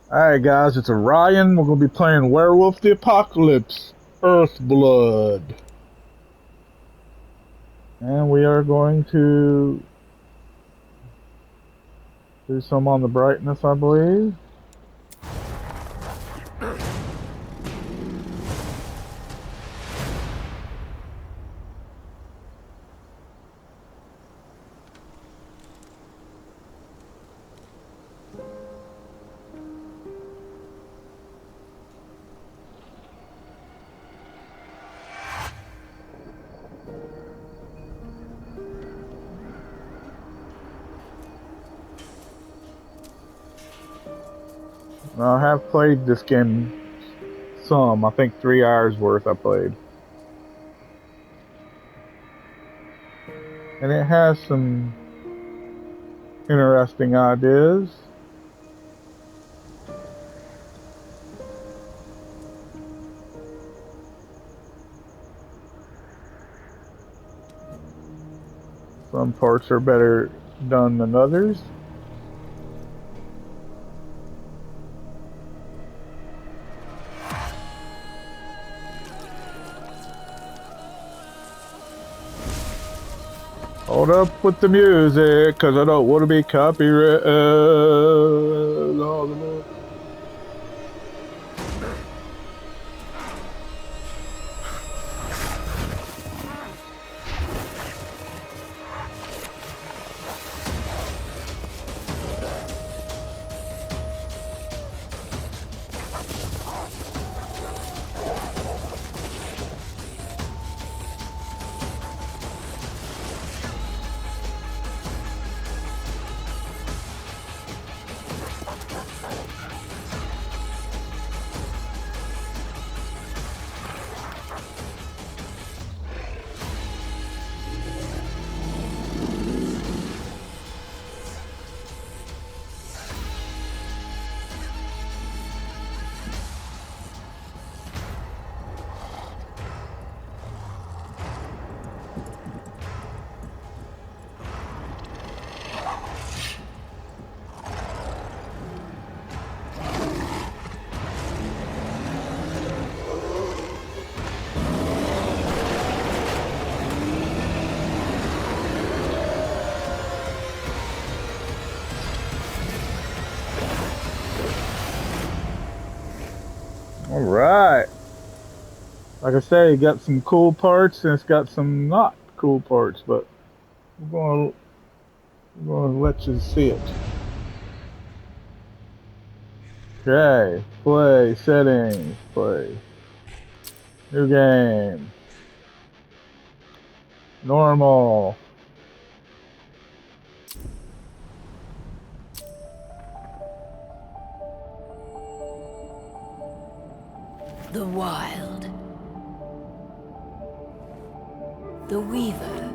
Alright guys, it's Orion. We're going to be playing Werewolf the Apocalypse, Earthblood. And we are going to do some on the brightness, I believe. Now, I have played this game some. I think 3 hours worth I played. And it has some interesting ideas. Some parts are better done than others. Hold up with the music, because I don't want to be copyrighted. Alright. Like I say, it got some cool parts and it's got some not cool parts, but we're going to let you see it. Okay, play, settings, play. New game. Normal. The Wild, the Weaver,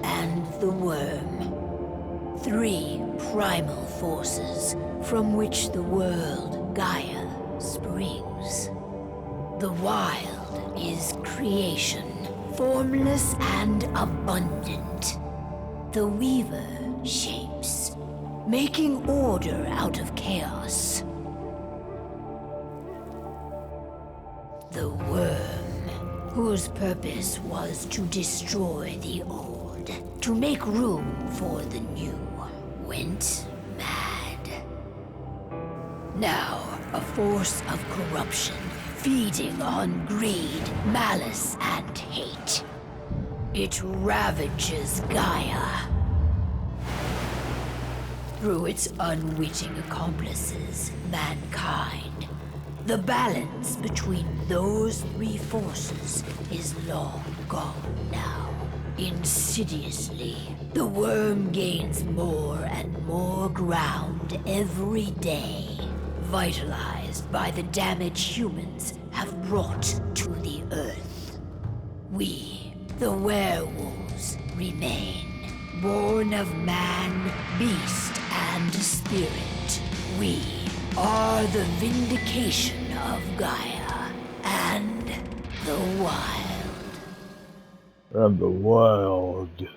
and the Worm. 3 primal forces from which the world Gaia springs. The Wild is creation, formless and abundant. The Weaver shapes, making order out of chaos. The Worm, whose purpose was to destroy the old, to make room for the new, went mad. Now, a force of corruption, feeding on greed, malice, and hate. It ravages Gaia. Through its unwitting accomplices, mankind, the balance between those 3 forces is long gone now. Insidiously, the Worm gains more and more ground every day, vitalized by the damage humans have brought to the Earth. We, the werewolves, remain, born of man, beast, and spirit. We are the vindication of Gaia and the Wild. And the Wild.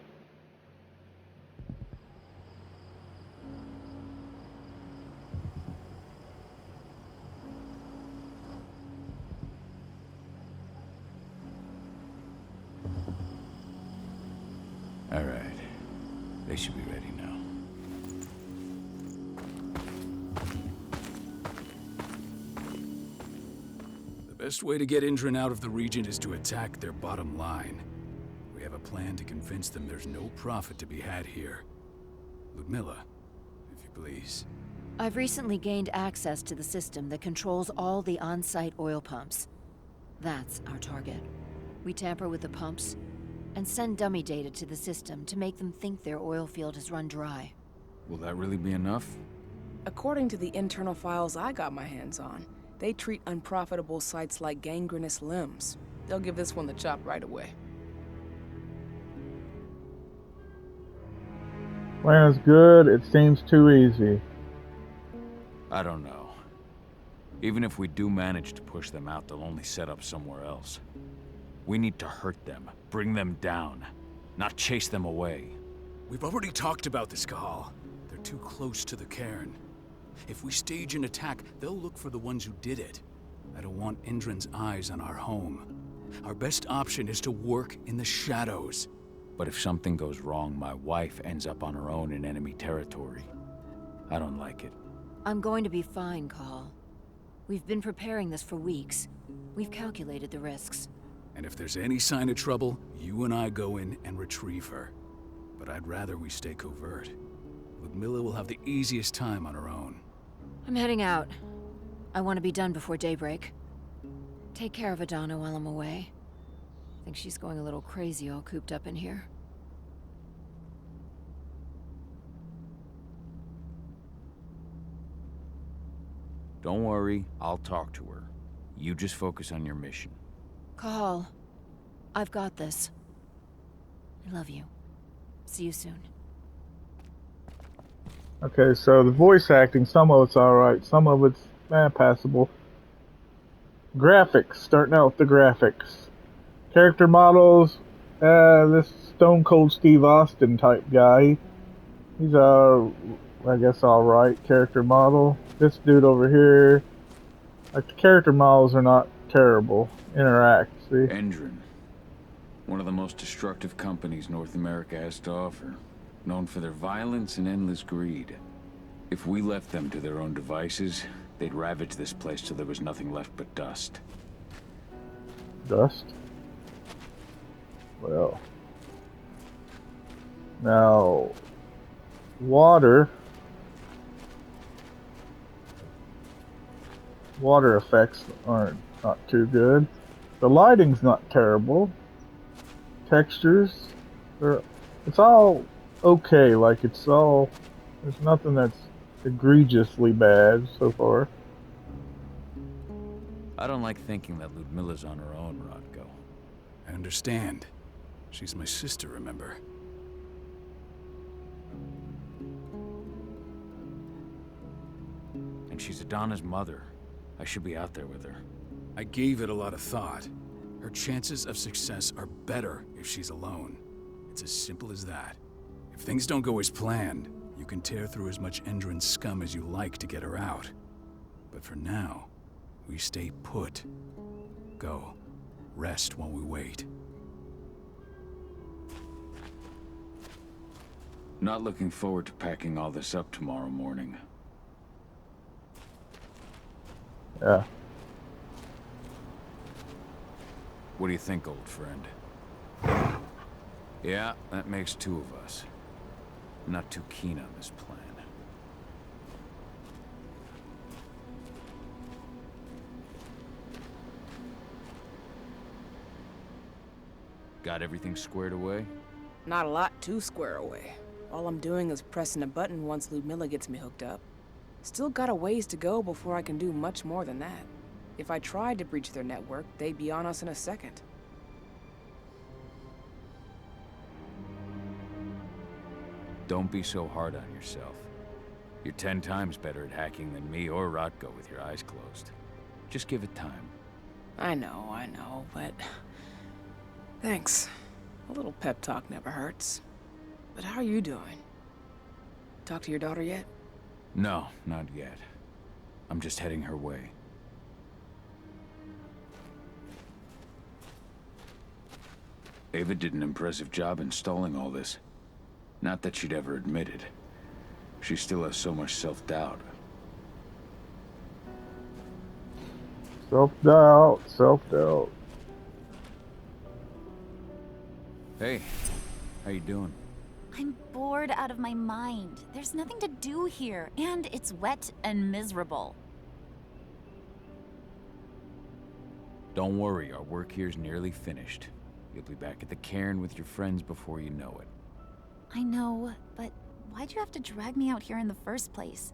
They should be ready now. The best way to get Indran out of the region is to attack their bottom line. We have a plan to convince them there's no profit to be had here. Ludmilla, if you please. I've recently gained access to the system that controls all the on-site oil pumps. That's our target. We tamper with the pumps and send dummy data to the system to make them think their oil field has run dry. Will that really be enough? According to the internal files I got my hands on, they treat unprofitable sites like gangrenous limbs. They'll give this one the chop right away. Plan is good. It seems too easy. I don't know. Even if we do manage to push them out, they'll only set up somewhere else. We need to hurt them, bring them down, not chase them away. We've already talked about this, Kahal. They're too close to the cairn. If we stage an attack, they'll look for the ones who did it. I don't want Indran's eyes on our home. Our best option is to work in the shadows. But if something goes wrong, my wife ends up on her own in enemy territory. I don't like it. I'm going to be fine, Call. We've been preparing this for weeks. We've calculated the risks. And if there's any sign of trouble, you and I go in and retrieve her. But I'd rather we stay covert. Ludmilla will have the easiest time on her own. I'm heading out. I want to be done before daybreak. Take care of Adana while I'm away. I think she's going a little crazy all cooped up in here. Don't worry, I'll talk to her. You just focus on your mission. Call. I've got this. I love you. See you soon. Okay, so the voice acting, some of it's alright, some of it's passable. Graphics, starting out with the graphics. Character models, this Stone Cold Steve Austin type guy. He's I guess alright character model. This dude over here, like the character models are not terrible. Interact, see? Indran. One of the most destructive companies North America has to offer. Known for their violence and endless greed. If we left them to their own devices, they'd ravage this place till there was nothing left but dust. Dust? Well. Now, water effects aren't not too good. The lighting's not terrible. Textures, it's all okay. Like there's nothing that's egregiously bad so far. I don't like thinking that Ludmilla's on her own, Rodko. I understand. She's my sister, remember? And she's Adana's mother. I should be out there with her. I gave it a lot of thought. Her chances of success are better if she's alone. It's as simple as that. If things don't go as planned, you can tear through as much Indran scum as you like to get her out. But for now, we stay put. Go. Rest while we wait. Not looking forward to packing all this up tomorrow morning. Yeah. What do you think, old friend? Yeah, that makes two of us. I'm not too keen on this plan. Got everything squared away? Not a lot to square away. All I'm doing is pressing a button once Ludmilla gets me hooked up. Still got a ways to go before I can do much more than that. If I tried to breach their network, they'd be on us in a second. Don't be so hard on yourself. You're 10 times better at hacking than me or Rodko with your eyes closed. Just give it time. I know, but... Thanks. A little pep talk never hurts. But how are you doing? Talk to your daughter yet? No, not yet. I'm just heading her way. Ava did an impressive job installing all this. Not that she'd ever admit it. She still has so much self-doubt. Self-doubt, self-doubt. Hey, how you doing? I'm bored out of my mind. There's nothing to do here, and it's wet and miserable. Don't worry, our work here's nearly finished. You'll be back at the cairn with your friends before you know it. I know, but why'd you have to drag me out here in the first place?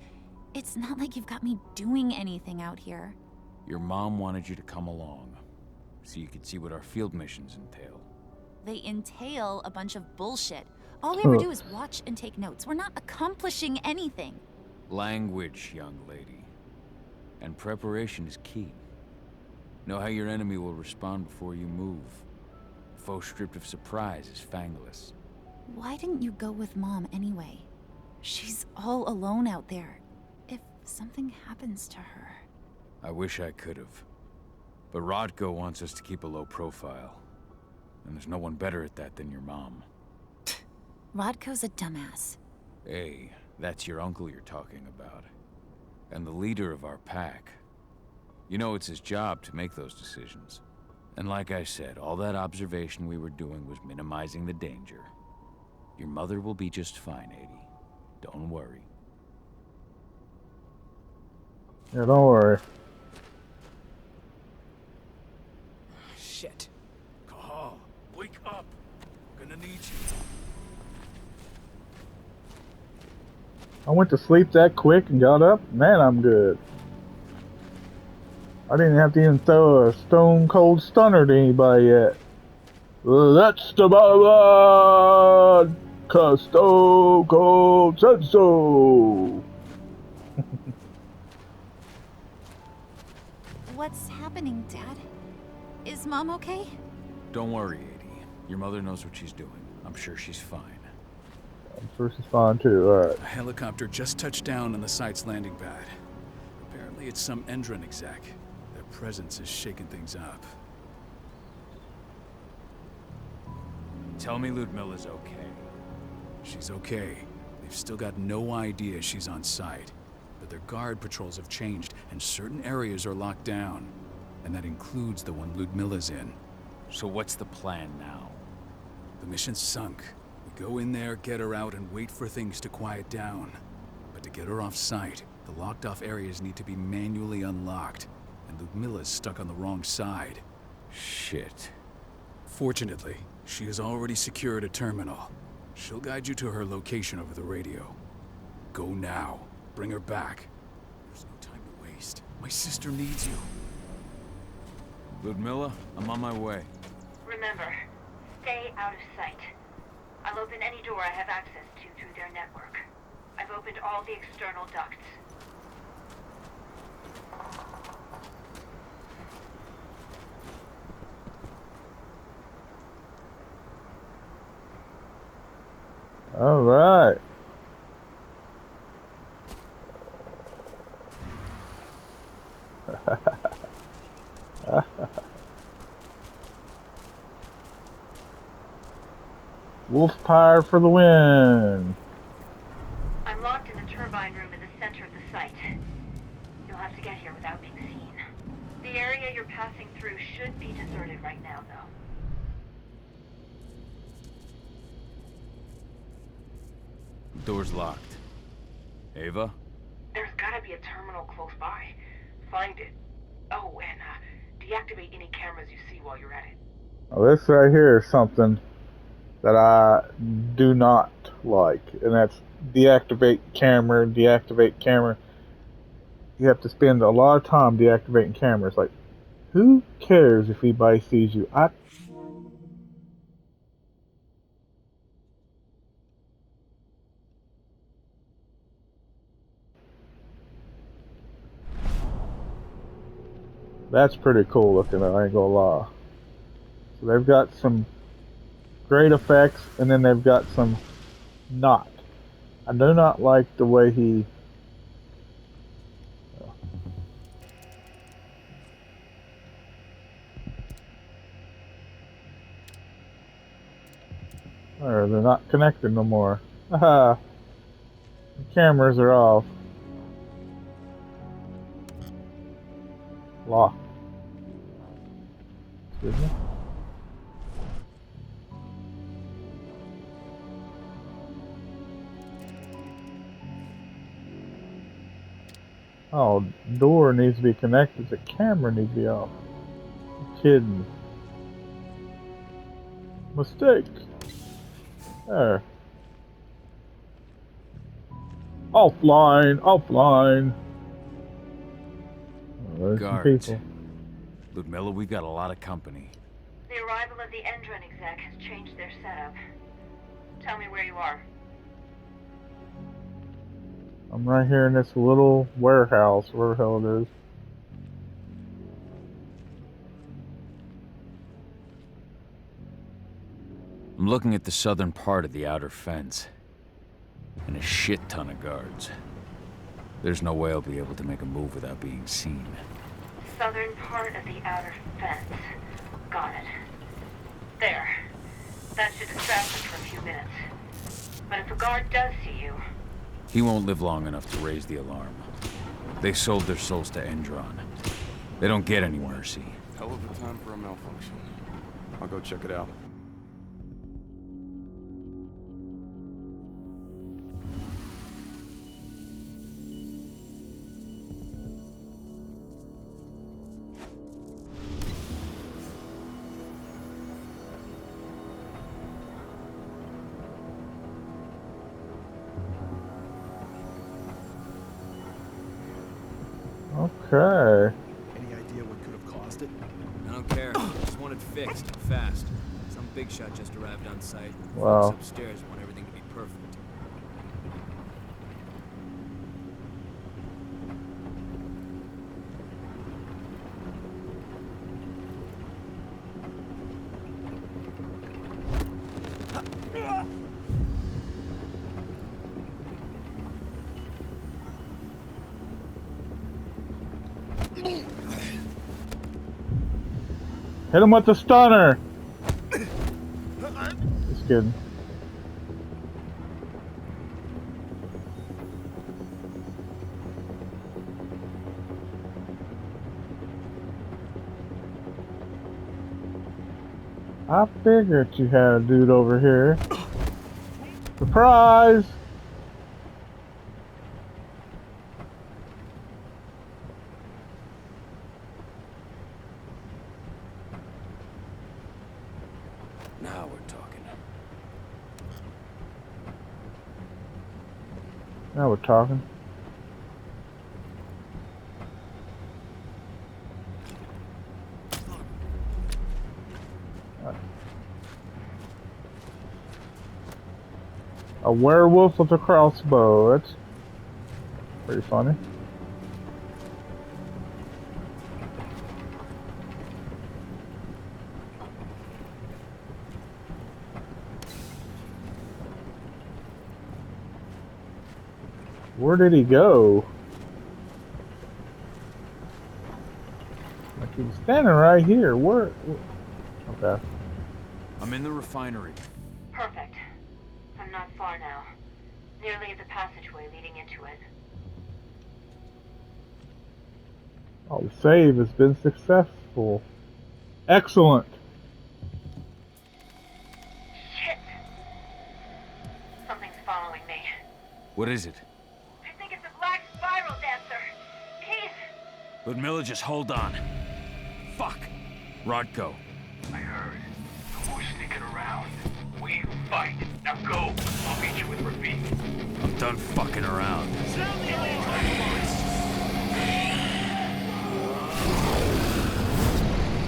It's not like you've got me doing anything out here. Your mom wanted you to come along, so you could see what our field missions entail. They entail a bunch of bullshit. All we ever do is watch and take notes. We're not accomplishing anything. Language, young lady. And preparation is key. Know how your enemy will respond before you move. A foe stripped of surprise is fangless. Why didn't you go with Mom anyway? She's all alone out there. If something happens to her... I wish I could have. But Rodko wants us to keep a low profile. And there's no one better at that than your mom. Rodko's a dumbass. Hey, that's your uncle you're talking about. And the leader of our pack. You know it's his job to make those decisions. And like I said, all that observation we were doing was minimizing the danger. Your mother will be just fine, Edie. Don't worry. Yeah, don't worry. Shit. Cahal, wake up. I'm gonna need you. I went to sleep that quick and got up. Man, I'm good. I didn't have to even throw a stone cold stunner to anybody yet. That's the ballad! 'Cause Stone Cold said so! What's happening, Dad? Is Mom okay? Don't worry, Edie. Your mother knows what she's doing. I'm sure she's fine. I'm sure she's fine too, alright. A helicopter just touched down on the site's landing pad. Apparently it's some Endron exec. Their presence is shaking things up. Tell me Ludmilla's okay. She's okay. They've still got no idea she's on site. But their guard patrols have changed, and certain areas are locked down. And that includes the one Ludmilla's in. So what's the plan now? The mission's sunk. We go in there, get her out, and wait for things to quiet down. But to get her off site, the locked-off areas need to be manually unlocked. And Ludmilla's stuck on the wrong side. Shit. Fortunately, she has already secured a terminal. She'll guide you to her location over the radio. Go now. Bring her back. There's no time to waste. My sister needs you. Ludmilla, I'm on my way. Remember, stay out of sight. I'll open any door I have access to through their network. I've opened all the external ducts. Alright. Wolf Pyre for the win. I'm locked in the turbine room in the center of the site. You'll have to get here without being seen. The area you're passing through should be deserted right now, though. Door's locked. Ava? There's gotta be a terminal close by. Find it. Oh, and deactivate any cameras you see while you're at it. Now this right here is something that I do not like, and that's deactivate camera, deactivate camera. You have to spend a lot of time deactivating cameras. Like, who cares if anybody sees you? That's pretty cool looking, I ain't gonna lie. So they've got some great effects, and then they've got some not. I do not like the way he... Or they're not connected no more. Haha. The cameras are off. Lock. Excuse me. Oh, door needs to be connected. The camera needs to be off. You're kidding. Mistake. There. Offline. Offline. Oh, there's some Guards. people. Ludmilla, we've got a lot of company. The arrival of the Endron exec has changed their setup. Tell me where you are. I'm right here in this little warehouse, where the hell it is. I'm looking at the southern part of the outer fence. And a shit ton of guards. There's no way I'll be able to make a move without being seen. Southern part of the outer fence. Got it. There. That should distract us for a few minutes. But if a guard does see you... He won't live long enough to raise the alarm. They sold their souls to Endron. They don't get any mercy. Hell of a time for a malfunction. I'll go check it out. Okay. Any idea what could have caused it? I don't care. Just want it fixed, fast. Some big shot just arrived on site. Wow. Folks upstairs want everything to be perfect. Hit him with the stunner! Just kidding. I figured you had a dude over here. Surprise! Now we're talking. Now we're talking. A werewolf with a crossbow. That's pretty funny. Where did he go? Like he was standing right here. Where? Okay. I'm in the refinery. Perfect. I'm not far now. Nearly at the passageway leading into it. Oh, the save has been successful. Excellent. Shit! Something's following me. What is it? I think it's a black spiral dancer. He's... Ludmilla, just hold on. Fuck. Rodko. I heard. No more sneaking around. We fight. Now go. I'll meet you with Rafik. I'm done fucking around.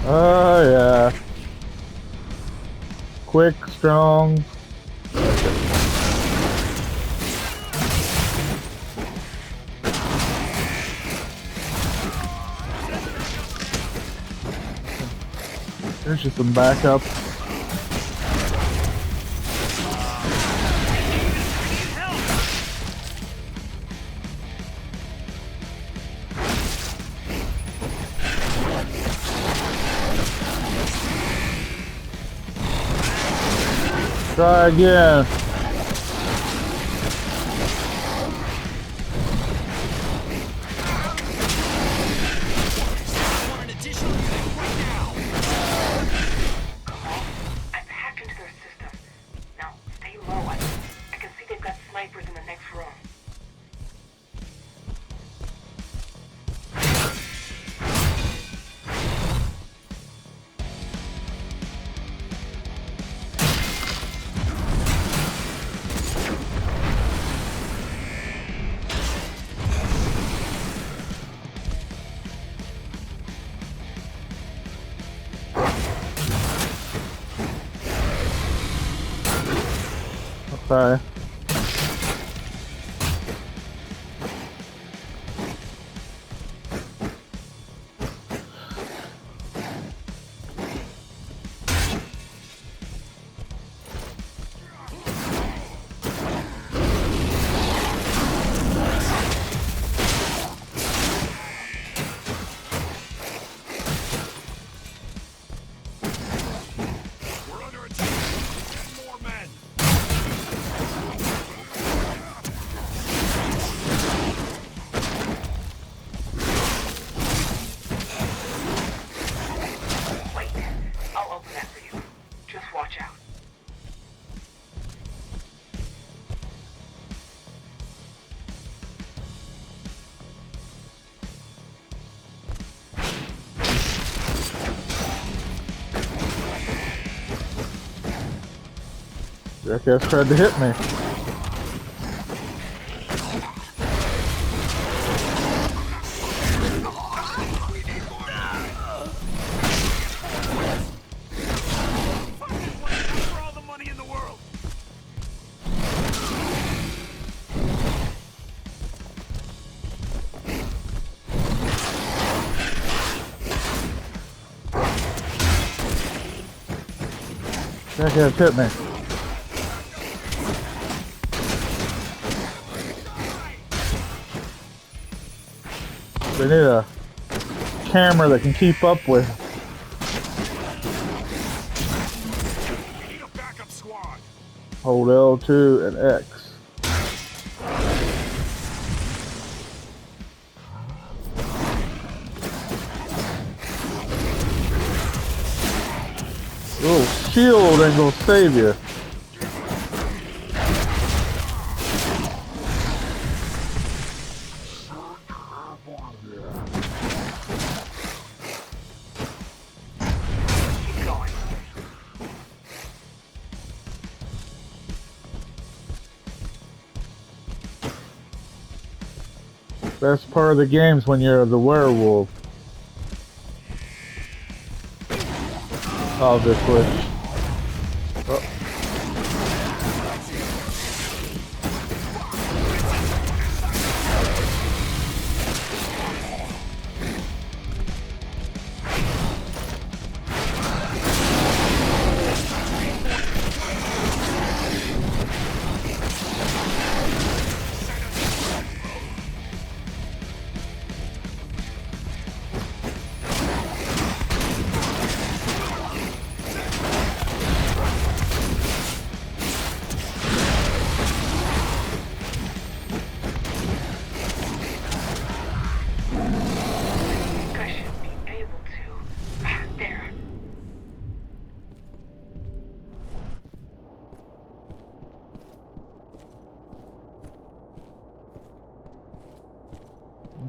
Oh yeah. Quick, strong. There's just some backup. Try again. Okay. We're under attack. Get more men. Wait, I'll open that for you. Just watch out. Jackass tried to hit me. For all the money in the world. Jackass hit me. They need a camera that can keep up with. We need a backup squad. Hold L2 and X. Little shield ain't gonna save you. Keep going. Best part of the game's when you're the werewolf. Obviously. Oh. I should be able to. There.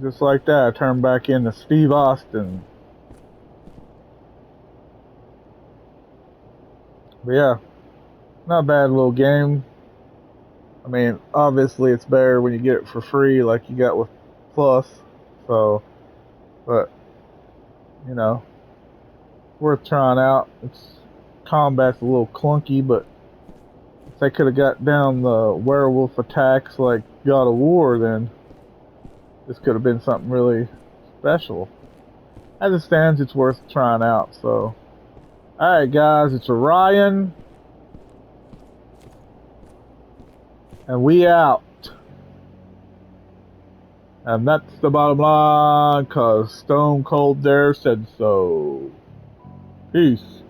Just like that, I turned back into Steve Austin. But yeah, not a bad little game. I mean, obviously it's better when you get it for free like you got with Plus. So, but, you know, worth trying out. It's combat's a little clunky, but if they could have got down the werewolf attacks like God of War, then this could have been something really special. As it stands, it's worth trying out. So, alright guys, it's Orion, and we out. And that's the bottom line, cause Stone Cold there said so. Peace.